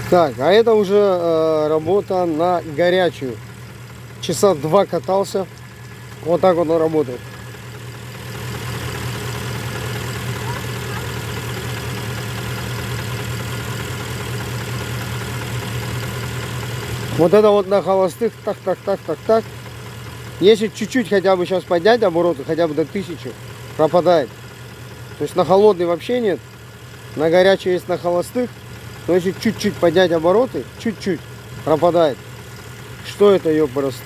Так, а это уже работа на горячую. Часа 2 катался. Вот так вот он работает. Вот это вот на холостых, так. Если чуть-чуть хотя бы сейчас поднять обороты, хотя бы до 1000, пропадает. То есть на холодный вообще нет. На горячий есть на холостых. Но если чуть-чуть поднять обороты, чуть-чуть, пропадает. Что это, ёпрст?